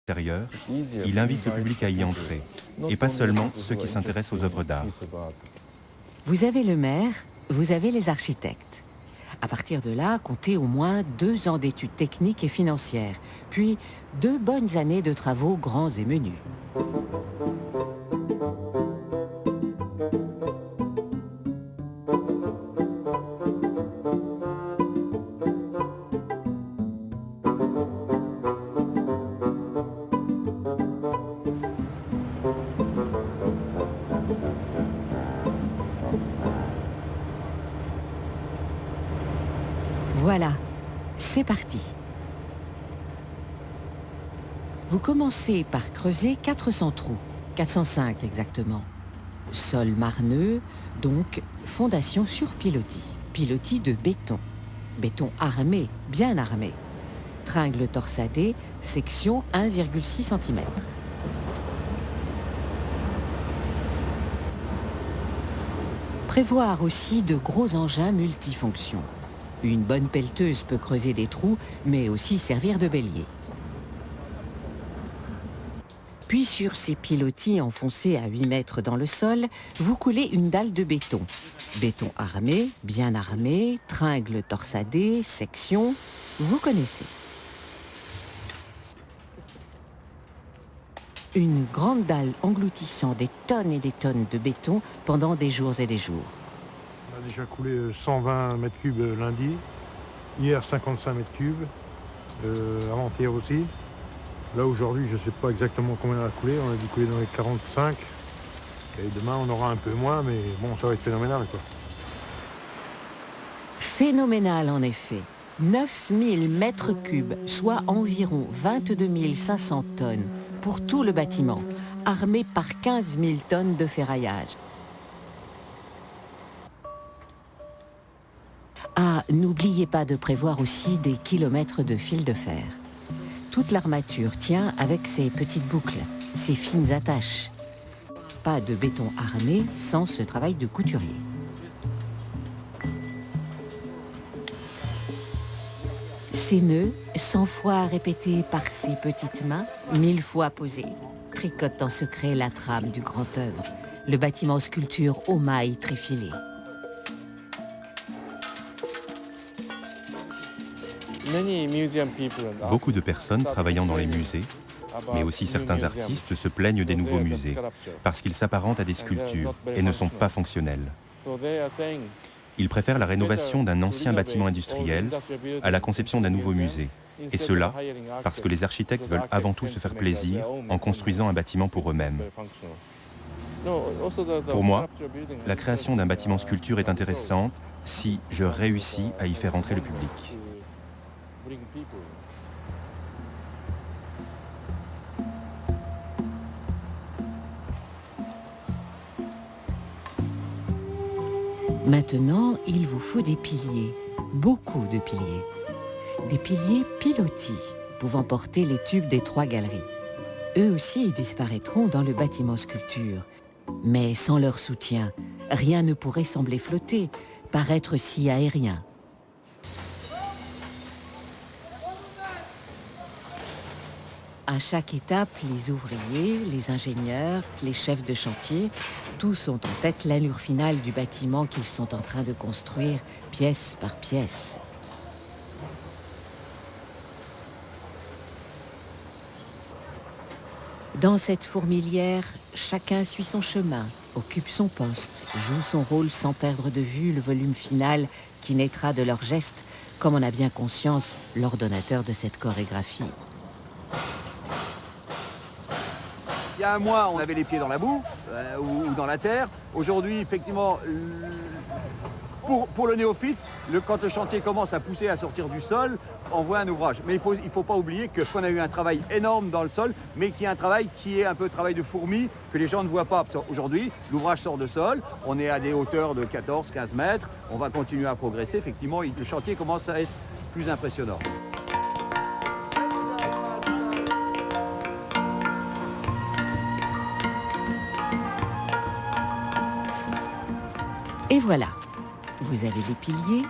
extérieur, il invite le public à y entrer, et pas seulement ceux qui s'intéressent aux œuvres d'art. Vous avez le maire, vous avez les architectes. À partir de là, comptez au moins 2 ans d'études techniques et financières, puis 2 bonnes années de travaux grands et menus. Voilà, c'est parti. Vous commencez par creuser 400 trous, 405 exactement. Sol marneux, donc fondation sur pilotis. Pilotis de béton. Béton armé, bien armé. Tringle torsadé, section 1,6 cm. Prévoir aussi de gros engins multifonctions. Une bonne pelleteuse peut creuser des trous, mais aussi servir de bélier. Puis sur ces pilotis enfoncés à 8 mètres dans le sol, vous coulez une dalle de béton. Béton armé, bien armé, tringle torsadé, section, vous connaissez. Une grande dalle engloutissant des tonnes et des tonnes de béton pendant des jours et des jours. On a déjà coulé 120 mètres cubes lundi, hier 55 mètres cubes, avant-hier aussi. Là aujourd'hui, je ne sais pas exactement combien on a coulé, on a dû couler dans les 45. Et demain on aura un peu moins, mais bon, ça va être phénoménal, quoi. Phénoménal en effet. 9000 mètres cubes, soit environ 22 500 tonnes pour tout le bâtiment, armé par 15 000 tonnes de ferraillage. Ah, n'oubliez pas de prévoir aussi des kilomètres de fil de fer. Toute l'armature tient avec ses petites boucles, ses fines attaches. Pas de béton armé sans ce travail de couturier. Ces nœuds, 100 fois répétés par ses petites mains, 1000 fois posés, tricotent en secret la trame du grand œuvre, le bâtiment sculpture aux mailles tréfilées. Beaucoup de personnes travaillant dans les musées, mais aussi certains artistes se plaignent des nouveaux musées, parce qu'ils s'apparentent à des sculptures et ne sont pas fonctionnels. Ils préfèrent la rénovation d'un ancien bâtiment industriel à la conception d'un nouveau musée. Et cela parce que les architectes veulent avant tout se faire plaisir en construisant un bâtiment pour eux-mêmes. Pour moi, la création d'un bâtiment sculpture est intéressante si je réussis à y faire entrer le public. Maintenant, il vous faut des piliers, beaucoup de piliers. Des piliers pilotis, pouvant porter les tubes des 3 galeries. Eux aussi disparaîtront dans le bâtiment sculpture. Mais sans leur soutien, rien ne pourrait sembler flotter, paraître si aérien. À chaque étape, les ouvriers, les ingénieurs, les chefs de chantier, tous ont en tête l'allure finale du bâtiment qu'ils sont en train de construire, pièce par pièce. Dans cette fourmilière, chacun suit son chemin, occupe son poste, joue son rôle sans perdre de vue le volume final qui naîtra de leurs gestes, comme en a bien conscience l'ordonnateur de cette chorégraphie. Il y a un mois, on avait les pieds dans la boue ou dans la terre. Aujourd'hui, effectivement, pour le néophyte, quand le chantier commence à pousser, à sortir du sol, on voit un ouvrage. Mais il ne faut pas oublier qu'on a eu un travail énorme dans le sol, mais qu'il y a un travail qui est un peu travail de fourmi, que les gens ne voient pas. Aujourd'hui, l'ouvrage sort de sol, on est à des hauteurs de 14-15 mètres, on va continuer à progresser. Effectivement, le chantier commence à être plus impressionnant. Et voilà, vous avez les piliers,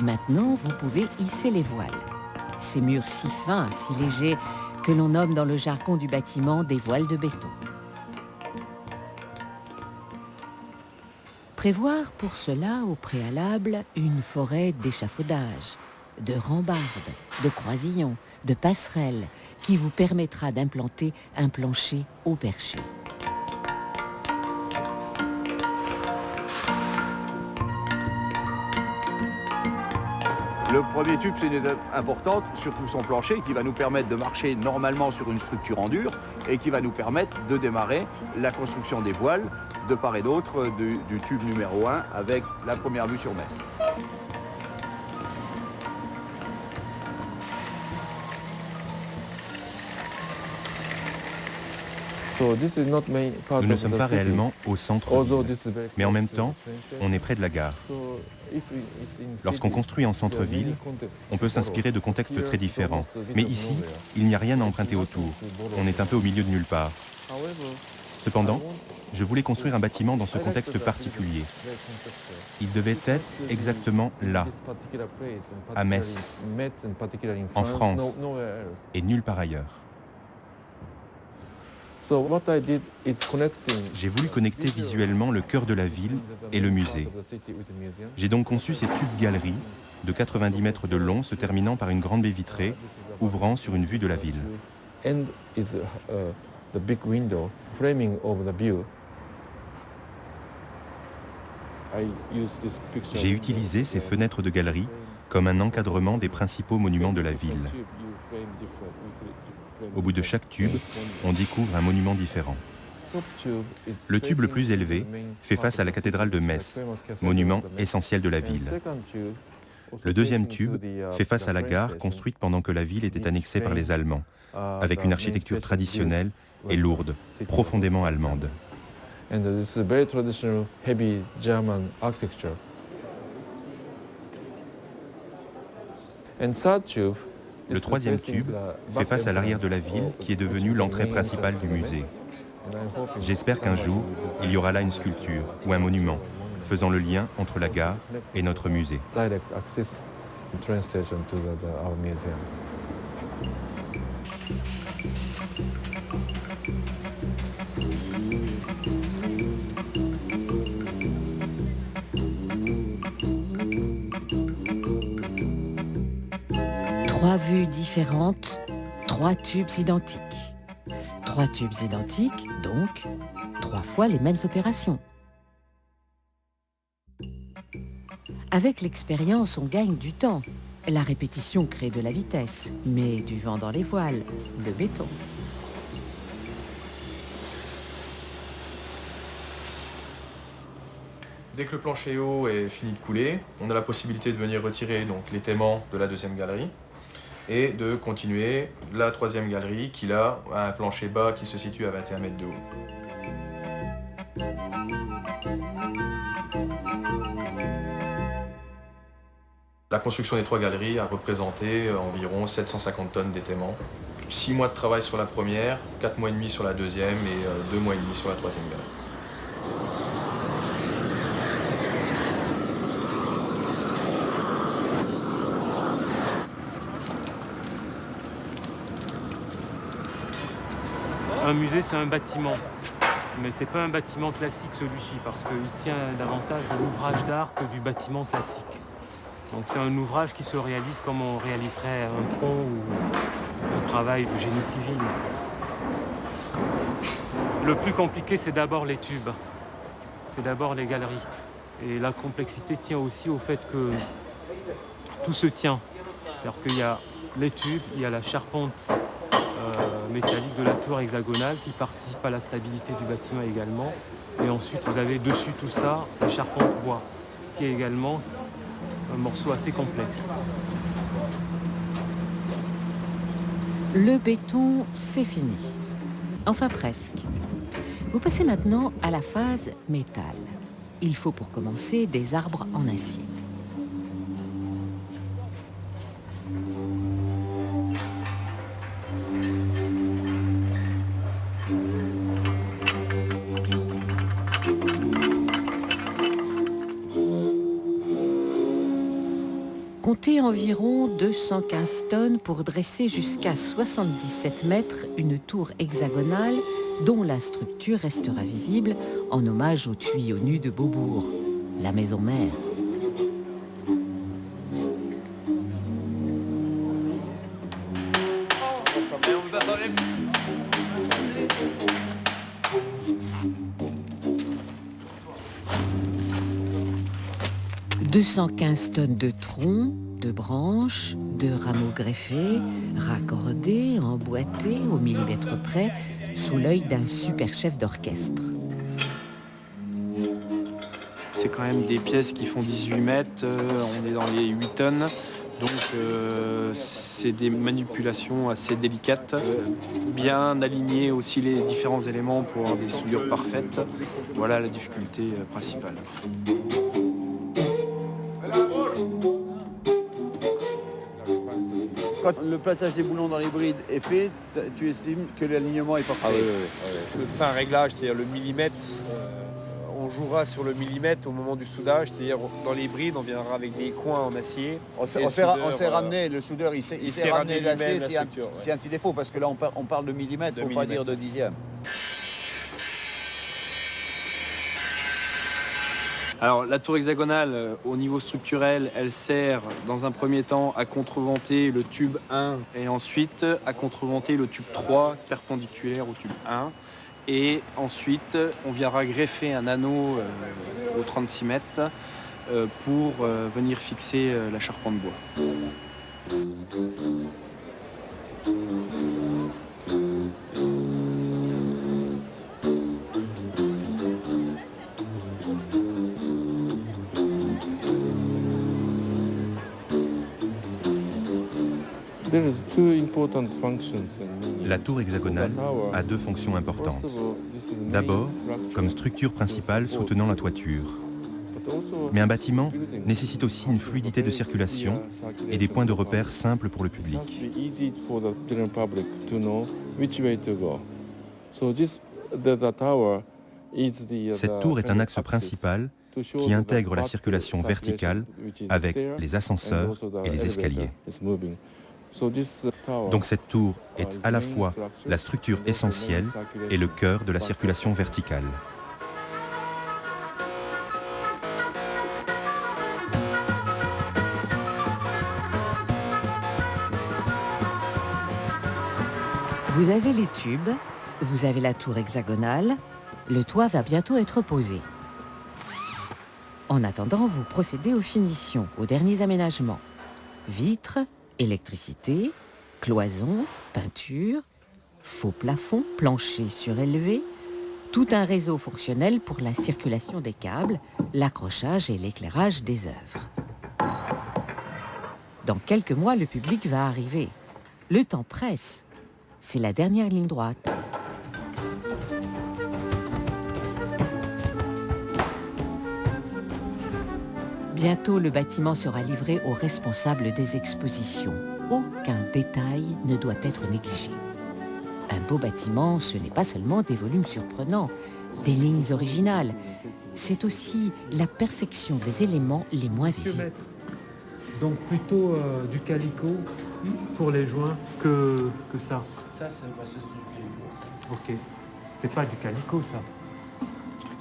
maintenant vous pouvez hisser les voiles. Ces murs si fins, si légers, que l'on nomme dans le jargon du bâtiment des voiles de béton. Prévoir pour cela au préalable une forêt d'échafaudage, de rambardes, de croisillons, de passerelles qui vous permettra d'implanter un plancher au perché. Le premier tube, c'est une étape importante, surtout son plancher, qui va nous permettre de marcher normalement sur une structure en dur et qui va nous permettre de démarrer la construction des voiles de part et d'autre du tube numéro 1 avec la première vue sur Metz. Nous ne sommes pas réellement au centre, mais en même temps, on est près de la gare. Lorsqu'on construit en centre-ville, on peut s'inspirer de contextes très différents. Mais ici, il n'y a rien à emprunter autour. On est un peu au milieu de nulle part. Cependant, je voulais construire un bâtiment dans ce contexte particulier. Il devait être exactement là, à Metz, en France, et nulle part ailleurs. J'ai voulu connecter visuellement le cœur de la ville et le musée. J'ai donc conçu ces tubes-galeries de 90 mètres de long se terminant par une grande baie vitrée ouvrant sur une vue de la ville. J'ai utilisé ces fenêtres de galerie comme un encadrement des principaux monuments de la ville. Au bout de chaque tube, on découvre un monument différent. Le tube le plus élevé fait face à la cathédrale de Metz, monument essentiel de la ville. Le deuxième tube fait face à la gare construite pendant que la ville était annexée par les Allemands, avec une architecture traditionnelle et lourde, profondément allemande. Le troisième tube fait face à l'arrière de la ville qui est devenue l'entrée principale du musée. J'espère qu'un jour, il y aura là une sculpture ou un monument faisant le lien entre la gare et notre musée. Trois vues différentes, trois tubes identiques. Trois tubes identiques, donc, trois fois les mêmes opérations. Avec l'expérience, on gagne du temps. La répétition crée de la vitesse, mais du vent dans les voiles, de béton. Dès que le plancher haut est fini de couler, on a la possibilité de venir retirer donc, l'étaiement de la deuxième galerie et de continuer la troisième galerie qui là a un plancher bas qui se situe à 21 mètres de haut. La construction des trois galeries a représenté environ 750 tonnes d'étaiement. 6 mois de travail sur la première, 4 mois et demi sur la deuxième et 2 mois et demi sur la troisième galerie. Un musée, c'est un bâtiment, mais c'est pas un bâtiment classique celui-ci, parce qu'il tient davantage de l'ouvrage d'art que du bâtiment classique. Donc c'est un ouvrage qui se réalise comme on réaliserait un pont ou un travail de génie civil. Le plus compliqué, c'est d'abord les tubes, c'est d'abord les galeries. Et la complexité tient aussi au fait que tout se tient. C'est-à-dire qu'il y a les tubes, il y a la charpente métallique de la tour hexagonale qui participe à la stabilité du bâtiment également. Et ensuite, vous avez dessus tout ça, la charpente bois, qui est également un morceau assez complexe. Le béton, c'est fini. Enfin presque. Vous passez maintenant à la phase métal. Il faut pour commencer des arbres en acier. comptez environ 215 tonnes pour dresser jusqu'à 77 mètres une tour hexagonale dont la structure restera visible en hommage aux tuyaux nus de Beaubourg, la maison mère. « 215 tonnes de troncs, de branches, de rameaux greffés, raccordés, emboîtés au millimètre près, sous l'œil d'un super chef d'orchestre. » C'est quand même des pièces qui font 18 mètres, on est dans les 8 tonnes, donc c'est des manipulations assez délicates, bien aligner aussi les différents éléments pour avoir des soudures parfaites. Voilà la difficulté principale. Quand le plaçage des boulons dans les brides est fait, tu estimes que l'alignement est parfait? Le fin réglage, c'est-à-dire le millimètre, on jouera sur le millimètre au moment du soudage, c'est-à-dire dans les brides, on viendra avec des coins en acier. On s'est ramené, le soudeur, il s'est ramené l'acier s'il y a un petit défaut, parce que là on parle de millimètre, pour ne pas dire de dixième. Alors la tour hexagonale, au niveau structurel, elle sert dans un premier temps à contreventer le tube 1 et ensuite à contreventer le tube 3 perpendiculaire au tube 1. Et ensuite, on viendra greffer un anneau au 36 mètres pour venir fixer la charpente bois. La tour hexagonale a deux fonctions importantes. D'abord, comme structure principale soutenant la toiture. Mais un bâtiment nécessite aussi une fluidité de circulation et des points de repère simples pour le public. Cette tour est un axe principal qui intègre la circulation verticale avec les ascenseurs et les escaliers. Donc cette tour est à la fois la structure essentielle et le cœur de la circulation verticale. Vous avez les tubes, vous avez la tour hexagonale, le toit va bientôt être posé. En attendant, vous procédez aux finitions, aux derniers aménagements. Vitres, électricité, cloisons, peinture, faux plafond, plancher surélevé, tout un réseau fonctionnel pour la circulation des câbles, l'accrochage et l'éclairage des œuvres. Dans quelques mois, le public va arriver. Le temps presse. C'est la dernière ligne droite. Bientôt, le bâtiment sera livré aux responsables des expositions. Aucun détail ne doit être négligé. Un beau bâtiment, ce n'est pas seulement des volumes surprenants, des lignes originales. C'est aussi la perfection des éléments les moins visibles. Donc plutôt du calico pour les joints que ça. Ça, c'est du calico. Ok. C'est pas du calico, ça.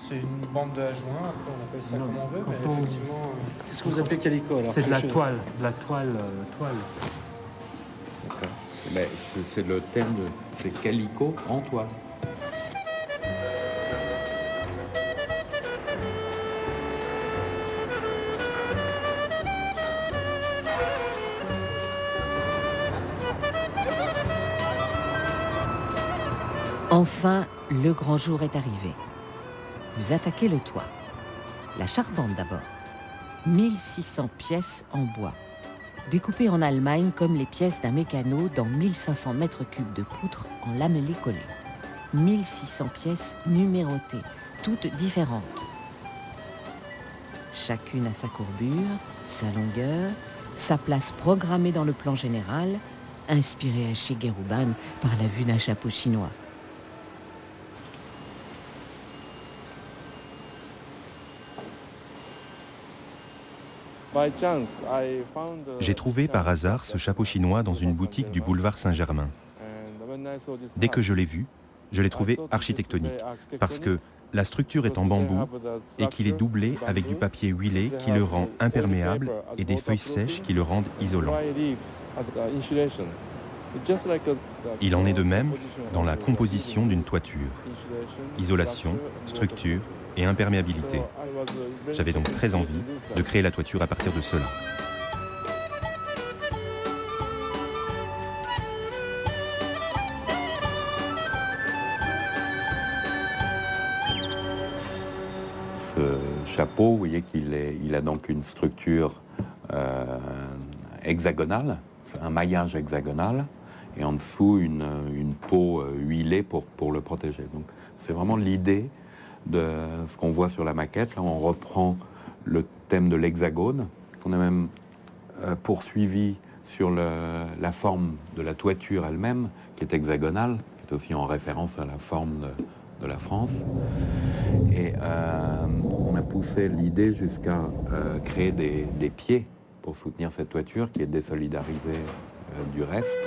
C'est une bande de joint, après on appelle ça Non, comme on veut, mais on- effectivement... Qu'est-ce que vous appelez calico alors? C'est de la Quelque chose. toile. Toile. D'accord. Mais c'est le terme de... C'est calico en toile. Enfin, le grand jour est arrivé. Vous attaquez le toit. La charpente d'abord. 1600 pièces en bois. Découpées en Allemagne comme les pièces d'un mécano dans 1500 mètres cubes de poutres en lamellé collé. 1600 pièces numérotées, toutes différentes. Chacune a sa courbure, sa longueur, sa place programmée dans le plan général, inspirée à Shigeru Ban par la vue d'un chapeau chinois. J'ai trouvé par hasard ce chapeau chinois dans une boutique du boulevard Saint-Germain. Dès que je l'ai vu, je l'ai trouvé architectonique, parce que la structure est en bambou et qu'il est doublé avec du papier huilé qui le rend imperméable et des feuilles sèches qui le rendent isolant. Il en est de même dans la composition d'une toiture. Isolation, structure et imperméabilité. J'avais donc très envie de créer la toiture à partir de cela. Ce chapeau, vous voyez qu'il a donc une structure hexagonale, un maillage hexagonal, et en dessous une peau huilée pour le protéger. Donc c'est vraiment l'idée de ce qu'on voit sur la maquette. Là, on reprend le thème de l'hexagone, qu'on a même poursuivi sur la forme de la toiture elle-même, qui est hexagonale, qui est aussi en référence à la forme de la France. Et on a poussé l'idée jusqu'à créer des pieds pour soutenir cette toiture qui est désolidarisée du reste.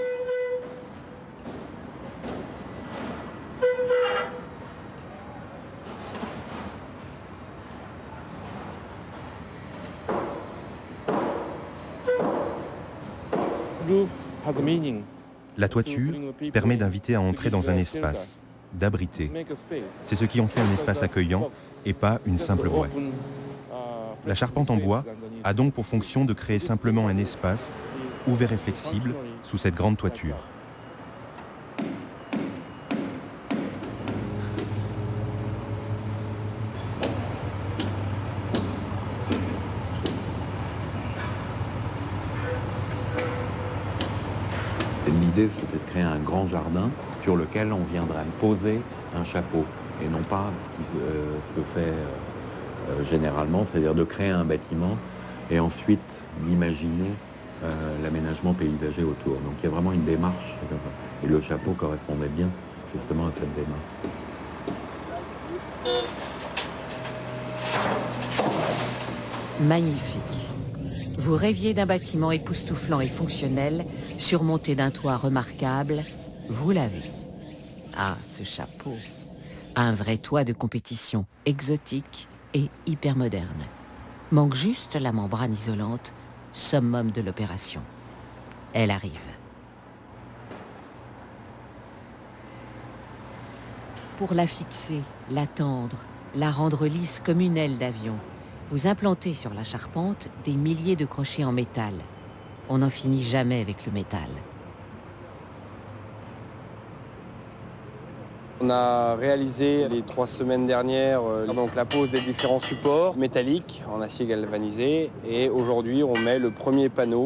La toiture permet d'inviter à entrer dans un espace, d'abriter. C'est ce qui en fait un espace accueillant et pas une simple boîte. La charpente en bois a donc pour fonction de créer simplement un espace ouvert et flexible sous cette grande toiture. L'idée, c'était de créer un grand jardin sur lequel on viendrait poser un chapeau, et non pas ce qui se fait généralement, c'est-à-dire de créer un bâtiment et ensuite d'imaginer l'aménagement paysager autour. Donc il y a vraiment une démarche, et le chapeau correspondait bien justement à cette démarche. Magnifique. Vous rêviez d'un bâtiment époustouflant et fonctionnel, surmonté d'un toit remarquable, vous l'avez. Ah, ce chapeau. Un vrai toit de compétition, exotique et hyper moderne. Manque juste la membrane isolante, summum de l'opération. Elle arrive. Pour la fixer, la tendre, la rendre lisse comme une aile d'avion, vous implantez sur la charpente des milliers de crochets en métal. On n'en finit jamais avec le métal. On a réalisé les 3 semaines dernières donc la pose des différents supports métalliques en acier galvanisé, et aujourd'hui on met le premier panneau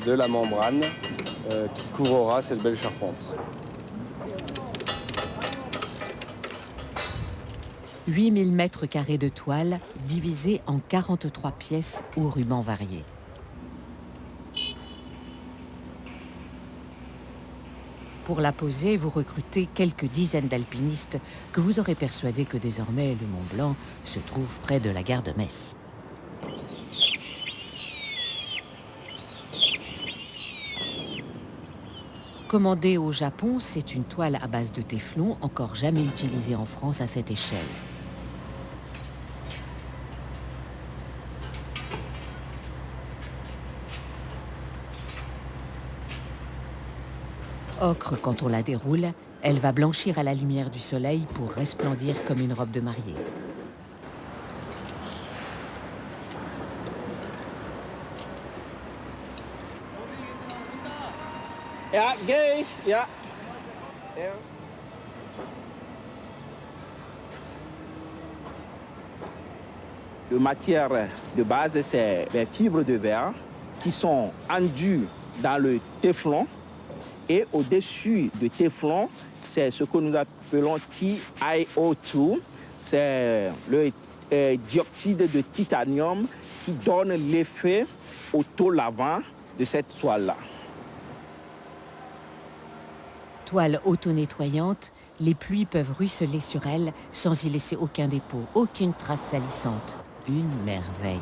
de la membrane qui couvrira cette belle charpente. 8000 mètres carrés de toile divisés en 43 pièces aux rubans variés. Pour la poser, vous recrutez quelques dizaines d'alpinistes que vous aurez persuadés que désormais le Mont Blanc se trouve près de la gare de Metz. Commandée au Japon, c'est une toile à base de téflon encore jamais utilisée en France à cette échelle. Ocre quand on la déroule, elle va blanchir à la lumière du soleil pour resplendir comme une robe de mariée. La matière de base, c'est les fibres de verre qui sont enduits dans le téflon. Et au-dessus du téflon, c'est ce que nous appelons TiO2. C'est le dioxyde de titanium qui donne l'effet auto-lavant de cette toile-là. Toile auto-nettoyante, les pluies peuvent ruisseler sur elle sans y laisser aucun dépôt, aucune trace salissante. Une merveille.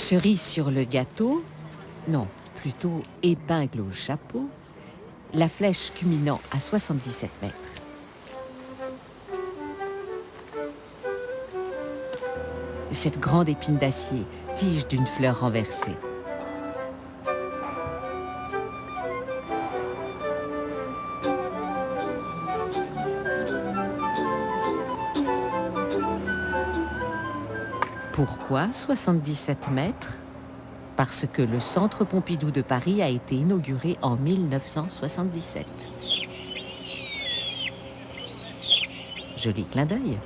Cerise sur le gâteau, non, plutôt épingle au chapeau, la flèche culminant à 77 mètres. Cette grande épine d'acier, tige d'une fleur renversée. Pourquoi 77 mètres? Parce que le Centre Pompidou de Paris a été inauguré en 1977. Joli clin d'œil.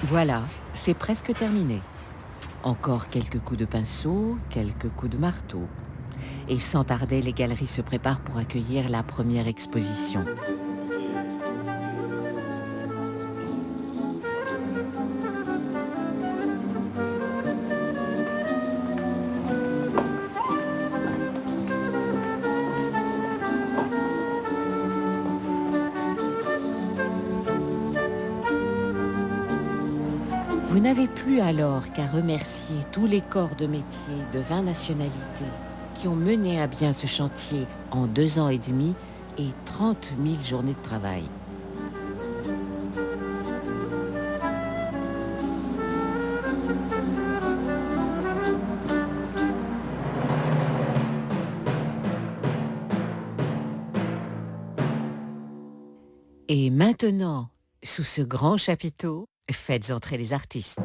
Voilà, c'est presque terminé. Encore quelques coups de pinceau, quelques coups de marteau. Et sans tarder, les galeries se préparent pour accueillir la première exposition. Vous n'avez plus alors qu'à remercier tous les corps de métier de 20 nationalités qui ont mené à bien ce chantier en 2 ans et demi et 30 000 journées de travail. Et maintenant, sous ce grand chapiteau, faites entrer les artistes.